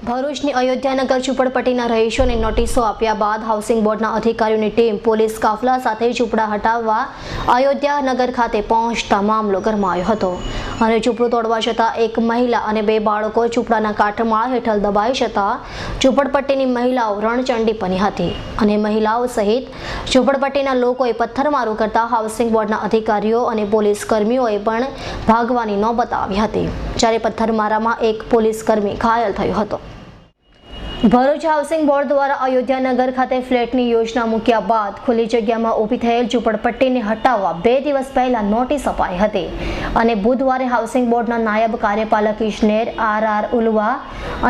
ભરૂચની અયોધ્યાનગર ઝૂંપડપટ્ટીના રહીશોને નોટિસો આપ્યા બાદ હાઉસિંગ બોર્ડના અધિકારીઓની ટીમ પોલીસ કાફલા સાથે ઝૂંપડા હટાવવા અયોધ્યાનગર ખાતે પહોંચતા મામલો ગરમાયો હતો અને ઝૂંપડું તોડવા જતાં એક મહિલા અને 2 બાળકો ઝૂંપડાના કાટમાળ હેઠળ દબાઈ જતા ઝૂંપડપટ્ટીની મહિલાઓ રણચંડી બની હતી અને મહિલાઓ સહિત ઝૂંપડપટ્ટીના લોકોએ પથ્થરમારો કરતા હાઉસિંગ બોર્ડના અધિકારીઓ અને પોલીસ કર્મીઓએ પણ ભાગવાની નોબત આવી હતી, જ્યારે પથ્થરમારામાં એક પોલીસ કર્મી ઘાયલ થયો હતો। ભરૂચ હાઉસિંગ બોર્ડ દ્વારા અયોધ્યાનગર ખાતે ફ્લેટની યોજના મૂક્યા બાદ ખુલ્લી જગ્યામાં ઊભી થયેલ ઝૂંપડપટ્ટીને હટાવવા 2 દિવસ પહેલા નોટિસ અપાઈ હતી અને બુધવારે હાઉસિંગ બોર્ડના નાયબ કાર્યપાલક ઇજનેર આર ઉલવા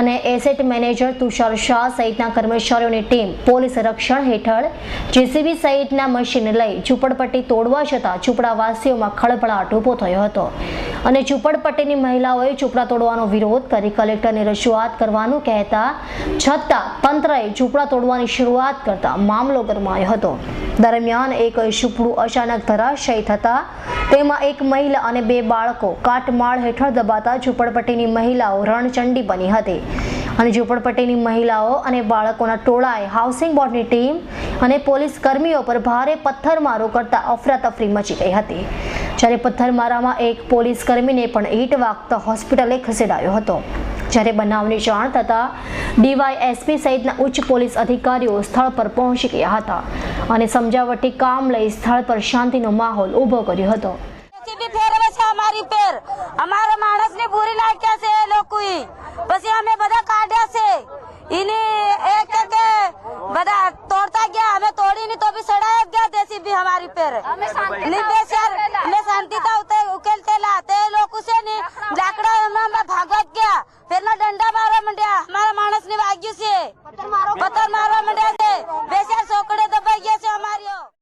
અને એસેટ મેનેજર તુષાર શાહ સહિતના કર્મચારીઓની ટીમ પોલીસ રક્ષણ હેઠળ જેસીબી સહિતના મશીન લઈ ઝૂંપડપટ્ટી તોડવા જતાં ઝૂંપડાવાસીઓમાં ખળભળાટ ઊભો થયો હતો અને ઝૂંપડપટ્ટીની મહિલાઓએ ઝૂંપડા તોડવાનો વિરોધ કરી કલેક્ટરને રજૂઆત કરવાનું કહેતા છતાં તંત્રએ ઝૂંપડા તોડવાની શરૂઆત કરતા મામલો ગરમાયો હતો। દરમિયાન એક ઝૂંપડું અચાનક ધરાશાયી થતા તેમાં એક મહિલા અને 2 બાળકો કાટમાળ હેઠળ દબાતા ઝૂંપડપટ્ટીની મહિલાઓ રણચંડી બની હતી અને ઝૂંપડપટ્ટીની મહિલાઓ અને બાળકોના ટોળાએ હાઉસિંગ બોર્ડની ટીમ અને પોલીસ કર્મીઓ પર ભારે પથ્થરમારો કરતા અફરાતફરી મચી ગઈ હતી, જ્યારે પથ્થરમારામાં એક પોલીસ કર્મીને પણ ઈંટ વાગતા હોસ્પિટલે ખસેડાયો હતો। જ્યારે બનાવની જાણ થતાં ડીવાયએસપી સહિતના ઉચ્ચ પોલીસ અધિકારીઓ સ્થળ પર પહોંચી ગયા હતા અને સમજાવટી કામ લઈ સ્થળ પર શાંતિનો માહોલ ઊભો કર્યો હતો। અમારા માણસને પૂરી નાખ્યા છે એ લોકોએ, પછી અમે બધા કાઢ્યા છે એને એક એક બધા તોડતા ગયા, અમે તોડીને તો બી સડાયા ગયા જેસીબી हमारी पेर અમે શાંતિતા ઉકેલતેલા તે લોકો છે ને લાકડા હમણાં ભાગવા ગયા, ફેરના ડંડા મારવા માંડ્યા, અમારા માણસને વાગ્યું છે, પથ્થર મારવા